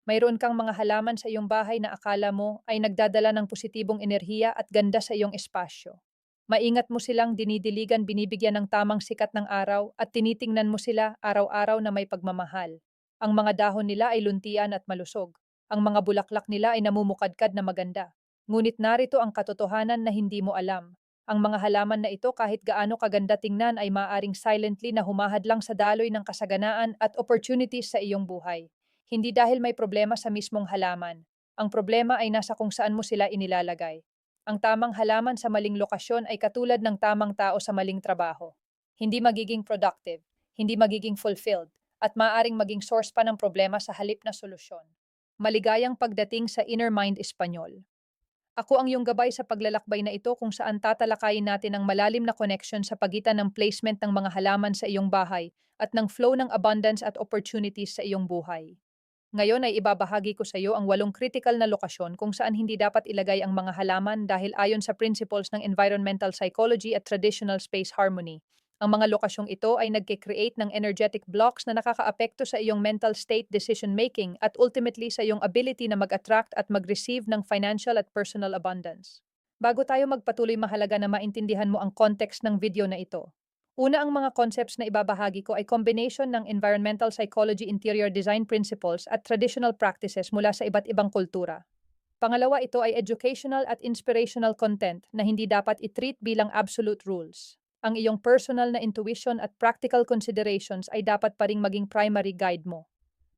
Mayroon kang mga halaman sa iyong bahay na akala mo ay nagdadala ng positibong enerhiya at ganda sa iyong espasyo. Maingat mo silang dinidiligan, binibigyan ng tamang sikat ng araw at tinitingnan mo sila araw-araw na may pagmamahal. Ang mga dahon nila ay luntian at malusog. Ang mga bulaklak nila ay namumukadkad na maganda. Ngunit narito ang katotohanan na hindi mo alam. Ang mga halaman na ito kahit gaano kaganda tingnan ay maaring silently na humahadlang sa daloy ng kasaganaan at opportunities sa iyong buhay. Hindi dahil may problema sa mismong halaman. Ang problema ay nasa kung saan mo sila inilalagay. Ang tamang halaman sa maling lokasyon ay katulad ng tamang tao sa maling trabaho. Hindi magiging productive, hindi magiging fulfilled, at maaaring maging source pa ng problema sa halip na solusyon. Maligayang pagdating sa Inner Mind Espanyol. Ako ang iyong gabay sa paglalakbay na ito kung saan tatalakayin natin ang malalim na connection sa pagitan ng placement ng mga halaman sa iyong bahay at ng flow ng abundance at opportunities sa iyong buhay. Ngayon ay ibabahagi ko sa iyo ang 8 critical na lokasyon kung saan hindi dapat ilagay ang mga halaman dahil ayon sa principles ng environmental psychology at traditional space harmony. Ang mga lokasyong ito ay nagke-create ng energetic blocks na nakakaapekto sa iyong mental state, decision making at ultimately sa iyong ability na mag-attract at mag-receive ng financial at personal abundance. Bago tayo magpatuloy, mahalaga na maintindihan mo ang context ng video na ito. Una, ang mga concepts na ibabahagi ko ay combination ng environmental psychology, interior design principles at traditional practices mula sa iba't ibang kultura. Pangalawa, ito ay educational at inspirational content na hindi dapat i-treat bilang absolute rules. Ang iyong personal na intuition at practical considerations ay dapat pa ring maging primary guide mo.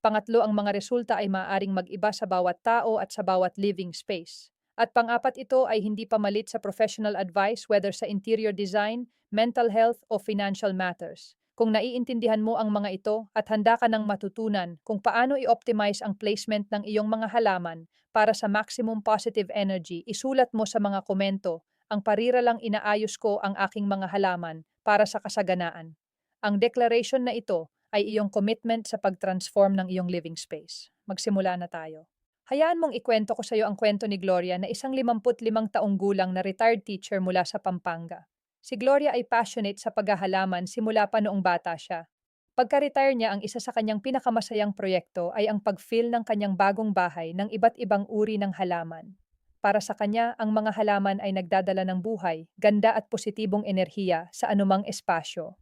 Pangatlo, ang mga resulta ay maaaring mag-iba sa bawat tao at sa bawat living space. At pang-apat, ito ay hindi pamalit sa professional advice whether sa interior design, mental health o financial matters. Kung naiintindihan mo ang mga ito at handa ka ng matutunan kung paano i-optimize ang placement ng iyong mga halaman para sa maximum positive energy, isulat mo sa mga komento, ang parira lang inaayos ko ang aking mga halaman para sa kasaganaan. Ang declaration na ito ay iyong commitment sa pag-transform ng iyong living space. Magsimula na tayo. Hayaan mong ikwento ko sa iyo ang kwento ni Gloria na isang 55 taong gulang na retired teacher mula sa Pampanga. Si Gloria ay passionate sa paghahalaman simula pa noong bata siya. Pagka-retire niya, ang isa sa kanyang pinakamasayang proyekto ay ang pag-fill ng kanyang bagong bahay ng iba't ibang uri ng halaman. Para sa kanya, ang mga halaman ay nagdadala ng buhay, ganda at positibong enerhiya sa anumang espasyo.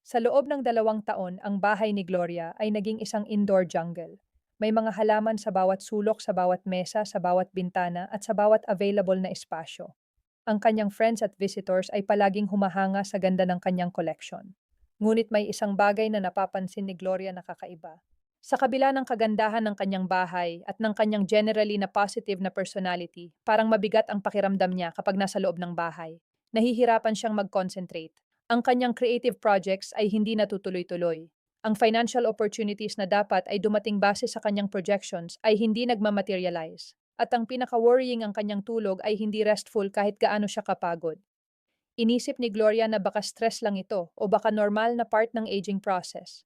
Sa loob ng 2 taon, ang bahay ni Gloria ay naging isang indoor jungle. May mga halaman sa bawat sulok, sa bawat mesa, sa bawat bintana at sa bawat available na espasyo. Ang kanyang friends at visitors ay palaging humahanga sa ganda ng kanyang collection. Ngunit may isang bagay na napapansin ni Gloria na kakaiba. Sa kabila ng kagandahan ng kanyang bahay at ng kanyang generally na positive na personality, parang mabigat ang pakiramdam niya kapag nasa loob ng bahay. Nahihirapan siyang mag-concentrate. Ang kanyang creative projects ay hindi natutuloy-tuloy. Ang financial opportunities na dapat ay dumating base sa kanyang projections ay hindi nagmamaterialize. At ang pinaka-worrying, ang kanyang tulog ay hindi restful kahit gaano siya kapagod. Inisip ni Gloria na baka stress lang ito o baka normal na part ng aging process.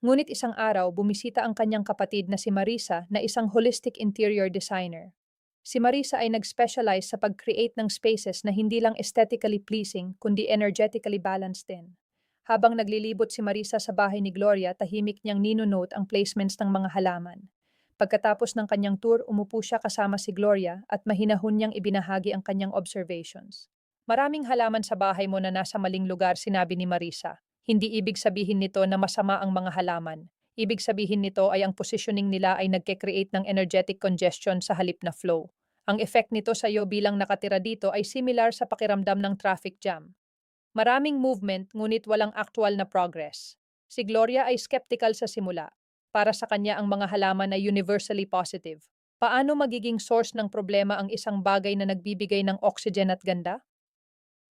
Ngunit isang araw, bumisita ang kanyang kapatid na si Marisa na isang holistic interior designer. Si Marisa ay nag-specialize sa pag-create ng spaces na hindi lang aesthetically pleasing kundi energetically balanced din. Habang naglilibot si Marisa sa bahay ni Gloria, tahimik niyang ninonote ang placements ng mga halaman. Pagkatapos ng kanyang tour, umupo siya kasama si Gloria at mahinahon niyang ibinahagi ang kanyang observations. Maraming halaman sa bahay mo na nasa maling lugar, sinabi ni Marisa. Hindi ibig sabihin nito na masama ang mga halaman. Ibig sabihin nito ay ang positioning nila ay nagke-create ng energetic congestion sa halip na flow. Ang effect nito sa iyo bilang nakatira dito ay similar sa pakiramdam ng traffic jam. Maraming movement ngunit walang actual na progress. Si Gloria ay skeptical sa simula. Para sa kanya, ang mga halaman ay universally positive. Paano magiging source ng problema ang isang bagay na nagbibigay ng oxygen at ganda?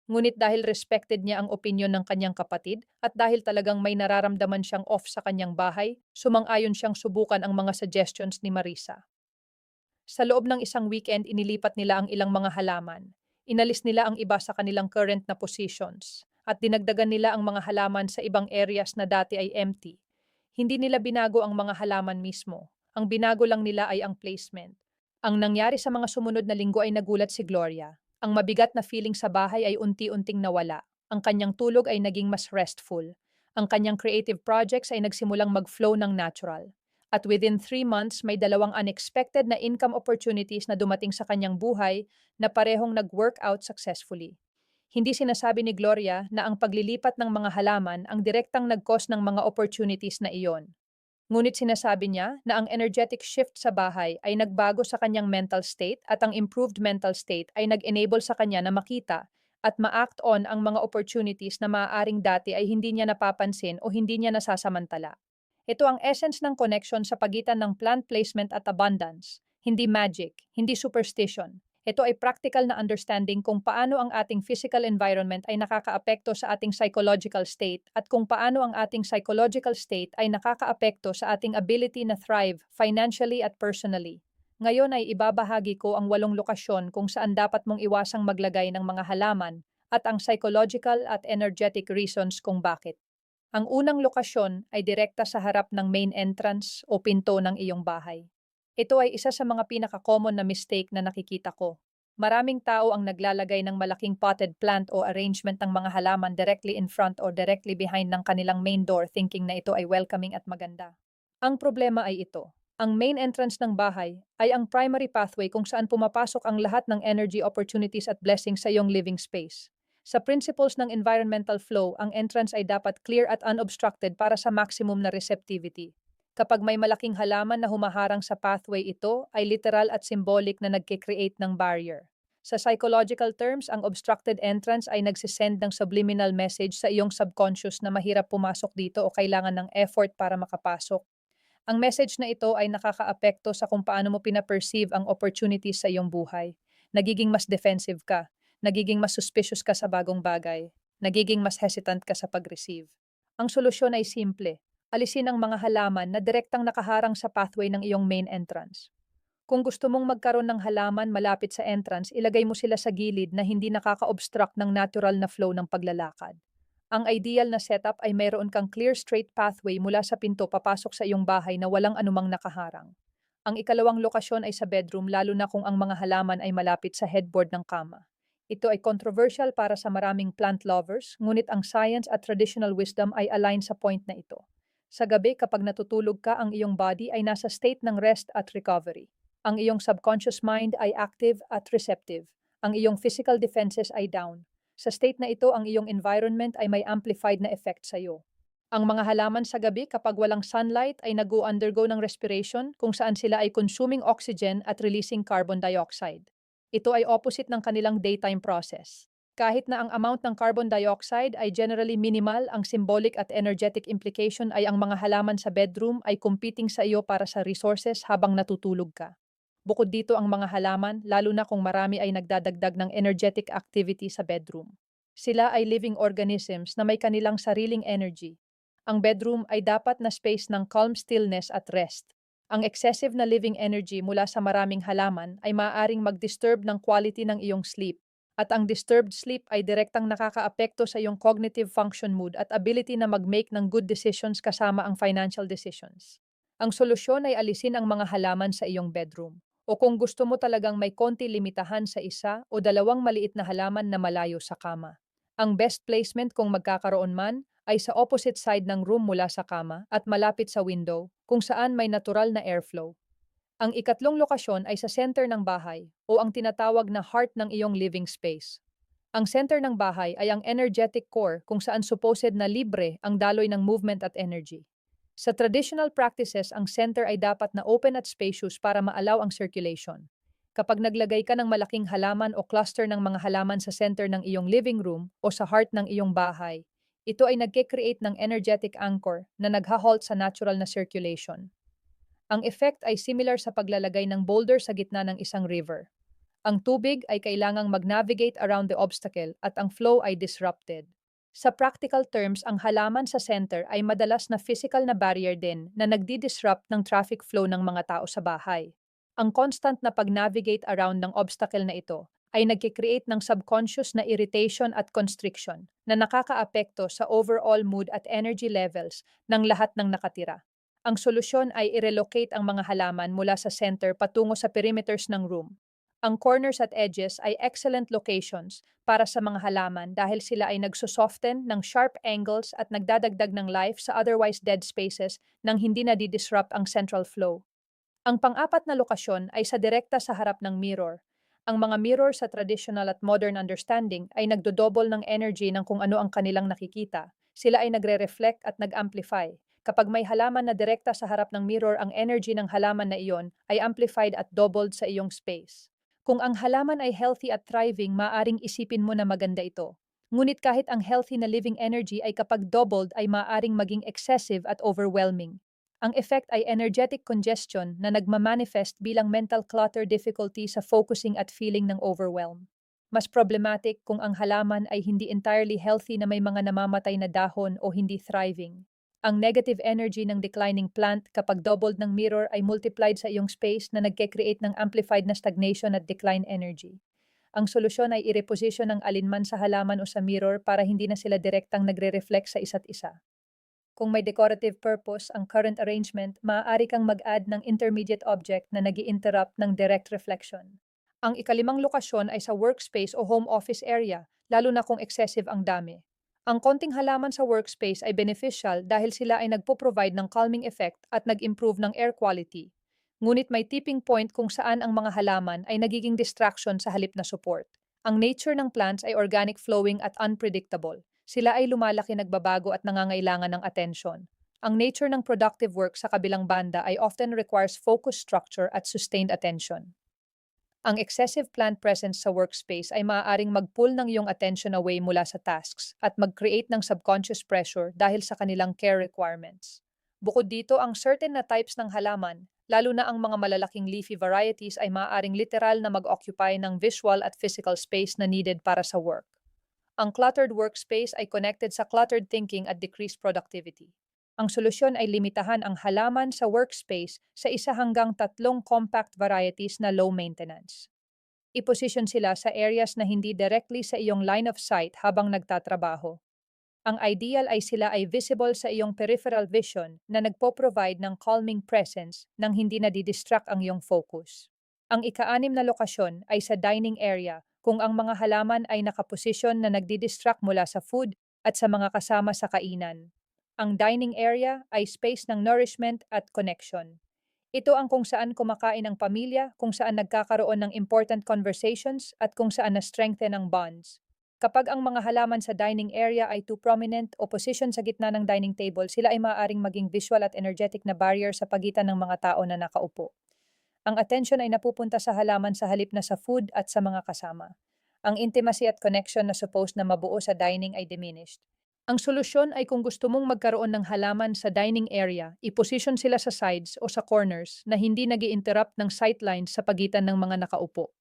Ngunit dahil respected niya ang opinyon ng kanyang kapatid at dahil talagang may nararamdaman siyang off sa kanyang bahay, sumang-ayon siyang subukan ang mga suggestions ni Marisa. Sa loob ng isang weekend, inilipat nila ang ilang mga halaman. Inalis nila ang iba sa kanilang current na positions at dinagdagan nila ang mga halaman sa ibang areas na dati ay empty. Hindi nila binago ang mga halaman mismo. Ang binago lang nila ay ang placement. Ang nangyari sa mga sumunod na linggo ay nagulat si Gloria. Ang mabigat na feeling sa bahay ay unti-unting nawala. Ang kanyang tulog ay naging mas restful. Ang kanyang creative projects ay nagsimulang mag-flow ng natural. At within 3 months, may dalawang unexpected na income opportunities na dumating sa kanyang buhay na parehong nag-work out successfully. Hindi sinasabi ni Gloria na ang paglilipat ng mga halaman ang direktang nag-cause ng mga opportunities na iyon. Ngunit sinasabi niya na ang energetic shift sa bahay ay nagbago sa kanyang mental state at ang improved mental state ay nag-enable sa kanya na makita at ma-act on ang mga opportunities na maaaring dati ay hindi niya napapansin o hindi niya nasasamantala. Ito ang essence ng connection sa pagitan ng plant placement at abundance. Hindi magic, hindi superstition. Ito ay practical na understanding kung paano ang ating physical environment ay nakakaapekto sa ating psychological state at kung paano ang ating psychological state ay nakakaapekto sa ating ability na thrive financially at personally. Ngayon ay ibabahagi ko ang 8 lokasyon kung saan dapat mong iwasang maglagay ng mga halaman at ang psychological at energetic reasons kung bakit. Ang unang lokasyon ay direkta sa harap ng main entrance o pinto ng iyong bahay. Ito ay isa sa mga pinaka-common na mistake na nakikita ko. Maraming tao ang naglalagay ng malaking potted plant o arrangement ng mga halaman directly in front or directly behind ng kanilang main door thinking na ito ay welcoming at maganda. Ang problema ay ito. Ang main entrance ng bahay ay ang primary pathway kung saan pumapasok ang lahat ng energy opportunities at blessings sa iyong living space. Sa principles ng environmental flow, ang entrance ay dapat clear at unobstructed para sa maximum na receptivity. Kapag may malaking halaman na humaharang sa pathway, ito ay literal at symbolic na nagkikreate ng barrier. Sa psychological terms, ang obstructed entrance ay nagsisend ng subliminal message sa iyong subconscious na mahirap pumasok dito o kailangan ng effort para makapasok. Ang message na ito ay nakakaapekto sa kung paano mo pinaperceive ang opportunities sa iyong buhay. Nagiging mas defensive ka, nagiging mas suspicious ka sa bagong bagay, nagiging mas hesitant ka sa pag-receive. Ang solusyon ay simple. Alisin ang mga halaman na direktang nakaharang sa pathway ng iyong main entrance. Kung gusto mong magkaroon ng halaman malapit sa entrance, ilagay mo sila sa gilid na hindi nakaka-obstruct ng natural na flow ng paglalakad. Ang ideal na setup ay mayroon kang clear straight pathway mula sa pinto papasok sa iyong bahay na walang anumang nakaharang. Ang ikalawang lokasyon ay sa bedroom lalo na kung ang mga halaman ay malapit sa headboard ng kama. Ito ay controversial para sa maraming plant lovers, ngunit ang science at traditional wisdom ay align sa point na ito. Sa gabi kapag natutulog ka, ang iyong body ay nasa state ng rest at recovery. Ang iyong subconscious mind ay active at receptive. Ang iyong physical defenses ay down. Sa state na ito, ang iyong environment ay may amplified na effect sa iyo. Ang mga halaman sa gabi kapag walang sunlight ay nag-undergo ng respiration kung saan sila ay consuming oxygen at releasing carbon dioxide. Ito ay opposite ng kanilang daytime process. Kahit na ang amount ng carbon dioxide ay generally minimal, ang symbolic at energetic implication ay ang mga halaman sa bedroom ay competing sa iyo para sa resources habang natutulog ka. Bukod dito ang mga halaman, lalo na kung marami ay nagdadagdag ng energetic activity sa bedroom. Sila ay living organisms na may kanilang sariling energy. Ang bedroom ay dapat na space ng calm stillness at rest. Ang excessive na living energy mula sa maraming halaman ay maaaring mag-disturb ng quality ng iyong sleep. At ang disturbed sleep ay direktang nakakaapekto sa iyong cognitive function mood at ability na mag-make ng good decisions kasama ang financial decisions. Ang solusyon ay alisin ang mga halaman sa iyong bedroom. O kung gusto mo talagang may konti limitahan sa isa o dalawang maliit na halaman na malayo sa kama. Ang best placement kung magkakaroon man ay sa opposite side ng room mula sa kama at malapit sa window kung saan may natural na airflow. Ang ikatlong lokasyon ay sa center ng bahay o ang tinatawag na heart ng iyong living space. Ang center ng bahay ay ang energetic core kung saan supposed na libre ang daloy ng movement at energy. Sa traditional practices, ang center ay dapat na open at spacious para maalaw ang circulation. Kapag naglagay ka ng malaking halaman o cluster ng mga halaman sa center ng iyong living room o sa heart ng iyong bahay, ito ay nagke-create ng energetic anchor na nagha-halt sa natural na circulation. Ang effect ay similar sa paglalagay ng boulder sa gitna ng isang river. Ang tubig ay kailangang mag-navigate around the obstacle at ang flow ay disrupted. Sa practical terms, ang halaman sa center ay madalas na physical na barrier din na nagdi-disrupt ng traffic flow ng mga tao sa bahay. Ang constant na pag-navigate around ng obstacle na ito ay nagkikreate ng subconscious na irritation at constriction na nakakaapekto sa overall mood at energy levels ng lahat ng nakatira. Ang solusyon ay i-relocate ang mga halaman mula sa center patungo sa perimeters ng room. Ang corners at edges ay excellent locations para sa mga halaman dahil sila ay nagsusoften ng sharp angles at nagdadagdag ng life sa otherwise dead spaces nang hindi na disrupt ang central flow. Ang pang-apat na lokasyon ay sa direkta sa harap ng mirror. Ang mga mirror sa traditional at modern understanding ay nagdodouble ng energy ng kung ano ang kanilang nakikita. Sila ay nagre-reflect at nag-amplify. Kapag may halaman na direkta sa harap ng mirror, ang energy ng halaman na iyon ay amplified at doubled sa iyong space. Kung ang halaman ay healthy at thriving, maaring isipin mo na maganda ito. Ngunit kahit ang healthy na living energy ay kapag doubled ay maaring maging excessive at overwhelming. Ang effect ay energetic congestion na nagmamanifest bilang mental clutter, difficulty sa focusing at feeling ng overwhelm. Mas problematic kung ang halaman ay hindi entirely healthy na may mga namamatay na dahon o hindi thriving. Ang negative energy ng declining plant kapag doubled ng mirror ay multiplied sa iyong space na nagke-create ng amplified na stagnation at decline energy. Ang solusyon ay i-reposition ng alinman sa halaman o sa mirror para hindi na sila direktang nagre-reflect sa isa't isa. Kung may decorative purpose ang current arrangement, maaari kang mag-add ng intermediate object na nag-i-interrupt ng direct reflection. Ang ikalimang lokasyon ay sa workspace o home office area, lalo na kung excessive ang dami. Ang konting halaman sa workspace ay beneficial dahil sila ay nagpo-provide ng calming effect at nag-improve ng air quality. Ngunit may tipping point kung saan ang mga halaman ay nagiging distraction sa halip na support. Ang nature ng plants ay organic, flowing at unpredictable. Sila ay lumalaki, nagbabago at nangangailangan ng atensyon. Ang nature ng productive work sa kabilang banda ay often requires focus, structure at sustained attention. Ang excessive plant presence sa workspace ay maaaring mag-pull ng iyong attention away mula sa tasks at mag-create ng subconscious pressure dahil sa kanilang care requirements. Bukod dito, ang certain na types ng halaman, lalo na ang mga malalaking leafy varieties, ay maaaring literal na mag-occupy ng visual at physical space na needed para sa work. Ang cluttered workspace ay connected sa cluttered thinking at decreased productivity. Ang solusyon ay limitahan ang halaman sa workspace sa 1 hanggang 3 compact varieties na low maintenance. Iposisyon sila sa areas na hindi directly sa iyong line of sight habang nagtatrabaho. Ang ideal ay sila ay visible sa iyong peripheral vision na nagpo-provide ng calming presence nang hindi nadidistract ang iyong focus. Ang ika-6 na lokasyon ay sa dining area kung ang mga halaman ay nakaposisyon na nagdidistract mula sa food at sa mga kasama sa kainan. Ang dining area ay space ng nourishment at connection. Ito ang kung saan kumakain ang pamilya, kung saan nagkakaroon ng important conversations at kung saan na-strengthen ang bonds. Kapag ang mga halaman sa dining area ay too prominent o position sa gitna ng dining table, sila ay maaaring maging visual at energetic na barrier sa pagitan ng mga tao na nakaupo. Ang attention ay napupunta sa halaman sa halip na sa food at sa mga kasama. Ang intimacy at connection na supposed na mabuo sa dining ay diminished. Ang solusyon ay kung gusto mong magkaroon ng halaman sa dining area, iposisyon sila sa sides o sa corners na hindi nag-i-interrupt ng sightlines sa pagitan ng mga nakaupo.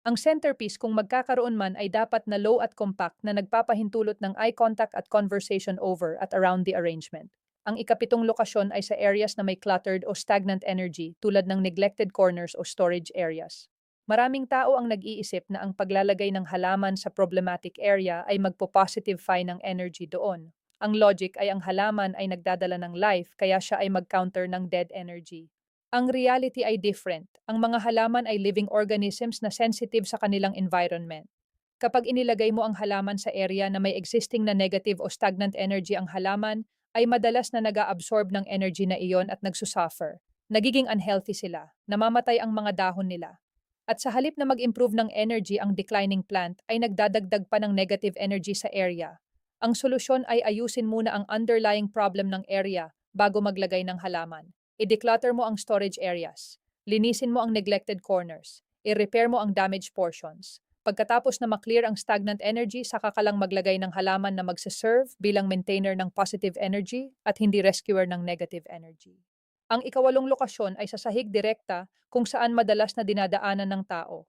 Ang centerpiece kung magkakaroon man ay dapat na low at compact na nagpapahintulot ng eye contact at conversation over at around the arrangement. Ang ika-7 lokasyon ay sa areas na may cluttered o stagnant energy tulad ng neglected corners o storage areas. Maraming tao ang nag-iisip na ang paglalagay ng halaman sa problematic area ay magpo-positify ng energy doon. Ang logic ay ang halaman ay nagdadala ng life kaya siya ay mag-counter ng dead energy. Ang reality ay different. Ang mga halaman ay living organisms na sensitive sa kanilang environment. Kapag inilagay mo ang halaman sa area na may existing na negative o stagnant energy, ang halaman ay madalas na nag-a-absorb ng energy na iyon at nagsusuffer. Nagiging unhealthy sila, namamatay ang mga dahon nila. At sa halip na mag-improve ng energy, ang declining plant ay nagdadagdag pa ng negative energy sa area. Ang solusyon ay ayusin muna ang underlying problem ng area bago maglagay ng halaman. I-declutter mo ang storage areas. Linisin mo ang neglected corners. I-repair mo ang damaged portions. Pagkatapos na maklear ang stagnant energy, saka ka lang maglagay ng halaman na magsaserve bilang maintainer ng positive energy at hindi rescuer ng negative energy. Ang ika-8 lokasyon ay sa sahig direkta kung saan madalas na dinadaanan ng tao.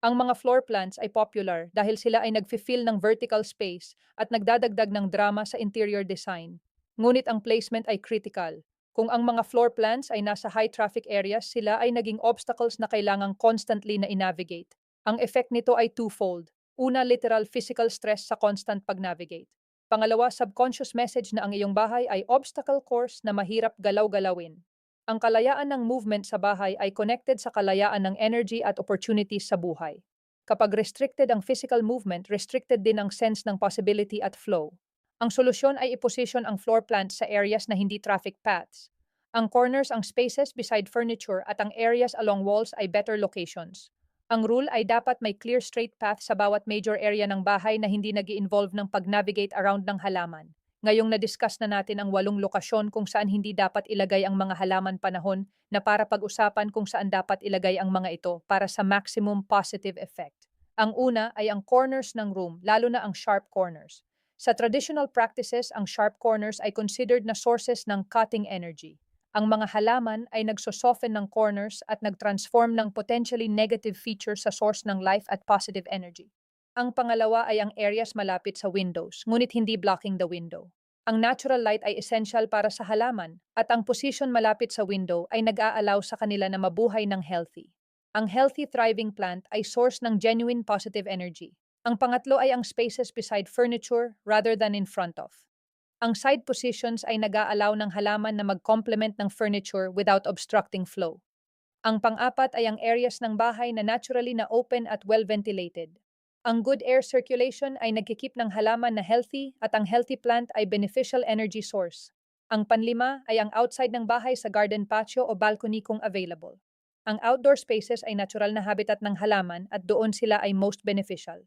Ang mga floor plants ay popular dahil sila ay nagfi-fill ng vertical space at nagdadagdag ng drama sa interior design. Ngunit ang placement ay critical. Kung ang mga floor plants ay nasa high traffic areas, sila ay naging obstacles na kailangang constantly na i-navigate. Ang effect nito ay twofold. Una, literal physical stress sa constant pag-navigate. Pangalawa, subconscious message na ang iyong bahay ay obstacle course na mahirap galaw-galawin. Ang kalayaan ng movement sa bahay ay connected sa kalayaan ng energy at opportunities sa buhay. Kapag restricted ang physical movement, restricted din ang sense ng possibility at flow. Ang solusyon ay iposisyon ang floor plants sa areas na hindi traffic paths. Ang corners ang spaces beside furniture at ang areas along walls ay better locations. Ang rule ay dapat may clear straight path sa bawat major area ng bahay na hindi nag-i-involve ng pag-navigate around ng halaman. Ngayong na-discuss na natin ang 8 lokasyon kung saan hindi dapat ilagay ang mga halaman panahon na para pag-usapan kung saan dapat ilagay ang mga ito para sa maximum positive effect. Ang una ay ang corners ng room, lalo na ang sharp corners. Sa traditional practices, ang sharp corners ay considered na sources ng cutting energy. Ang mga halaman ay nagsosoften ng corners at nag-transform ng potentially negative features sa source ng life at positive energy. Ang pangalawa ay ang areas malapit sa windows, ngunit hindi blocking the window. Ang natural light ay essential para sa halaman at ang position malapit sa window ay nag-aalaw sa kanila na mabuhay ng healthy. Ang healthy thriving plant ay source ng genuine positive energy. Ang pangatlo ay ang spaces beside furniture rather than in front of. Ang side positions ay nag-aalaw ng halaman na mag-complement ng furniture without obstructing flow. Ang pang-apat ay ang areas ng bahay na naturally na open at well-ventilated. Ang good air circulation ay nagkikip ng halaman na healthy at ang healthy plant ay beneficial energy source. Ang panlima ay ang outside ng bahay sa garden patio o balcony kung available. Ang outdoor spaces ay natural na habitat ng halaman at doon sila ay most beneficial.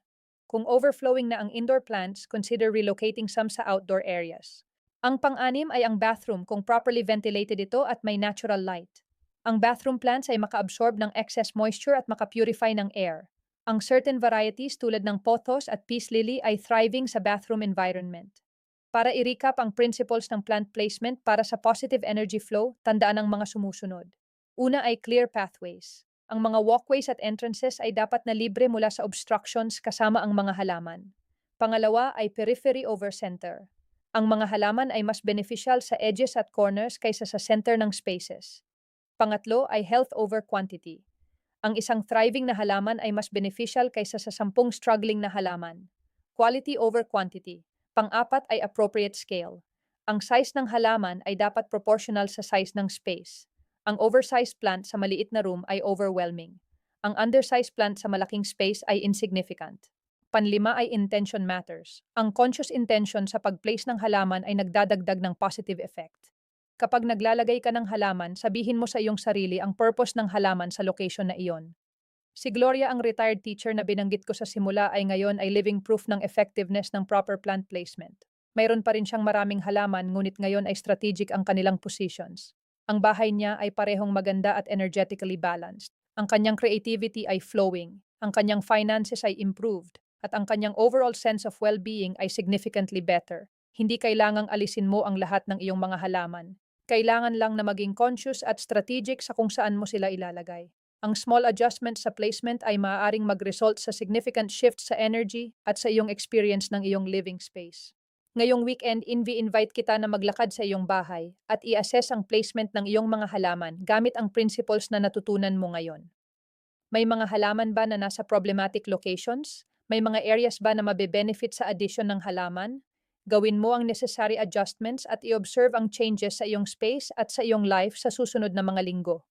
Kung overflowing na ang indoor plants, consider relocating some sa outdoor areas. Ang pang-anim ay ang bathroom kung properly ventilated ito at may natural light. Ang bathroom plants ay maka-absorb ng excess moisture at maka-purify ng air. Ang certain varieties tulad ng pothos at peace lily ay thriving sa bathroom environment. Para i-recap ang principles ng plant placement para sa positive energy flow, tandaan ang mga sumusunod. Una ay clear pathways. Ang mga walkways at entrances ay dapat na libre mula sa obstructions kasama ang mga halaman. Pangalawa ay periphery over center. Ang mga halaman ay mas beneficial sa edges at corners kaysa sa center ng spaces. Pangatlo ay health over quantity. Ang isang thriving na halaman ay mas beneficial kaysa sa 10 struggling na halaman. Quality over quantity. Pang-apat ay appropriate scale. Ang size ng halaman ay dapat proportional sa size ng space. Ang oversized plant sa maliit na room ay overwhelming. Ang undersized plant sa malaking space ay insignificant. Panlima ay intention matters. Ang conscious intention sa pag-place ng halaman ay nagdadagdag ng positive effect. Kapag naglalagay ka ng halaman, sabihin mo sa iyong sarili ang purpose ng halaman sa location na iyon. Si Gloria, ang retired teacher na binanggit ko sa simula, ay ngayon ay living proof ng effectiveness ng proper plant placement. Mayroon pa rin siyang maraming halaman, ngunit ngayon ay strategic ang kanilang positions. Ang bahay niya ay parehong maganda at energetically balanced. Ang kanyang creativity ay flowing, ang kanyang finances ay improved, at ang kanyang overall sense of well-being ay significantly better. Hindi kailangang alisin mo ang lahat ng iyong mga halaman. Kailangan lang na maging conscious at strategic sa kung saan mo sila ilalagay. Ang small adjustment sa placement ay maaaring mag-result sa significant shift sa energy at sa iyong experience ng iyong living space. Ngayong weekend, invite kita na maglakad sa iyong bahay at i-assess ang placement ng iyong mga halaman gamit ang principles na natutunan mo ngayon. May mga halaman ba na nasa problematic locations? May mga areas ba na mabe-benefit sa addition ng halaman? Gawin mo ang necessary adjustments at i-observe ang changes sa iyong space at sa iyong life sa susunod na mga linggo.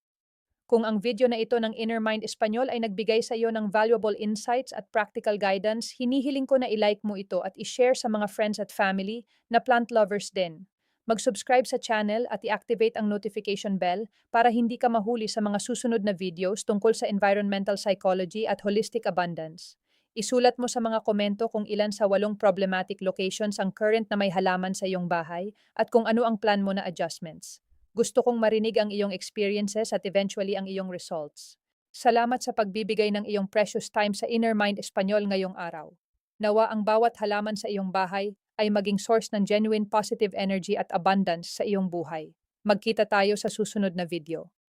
Kung ang video na ito ng Inner Mind Espanyol ay nagbigay sa iyo ng valuable insights at practical guidance, hinihiling ko na i-like mo ito at i-share sa mga friends at family na plant lovers din. Mag-subscribe sa channel at i-activate ang notification bell para hindi ka mahuli sa mga susunod na videos tungkol sa environmental psychology at holistic abundance. Isulat mo sa mga komento kung ilan sa 8 problematic locations ang current na may halaman sa iyong bahay at kung ano ang plan mo na adjustments. Gusto kong marinig ang iyong experiences at eventually ang iyong results. Salamat sa pagbibigay ng iyong precious time sa Inner Mind Espanyol ngayong araw. Nawa ang bawat halaman sa iyong bahay ay maging source ng genuine positive energy at abundance sa iyong buhay. Magkita tayo sa susunod na video.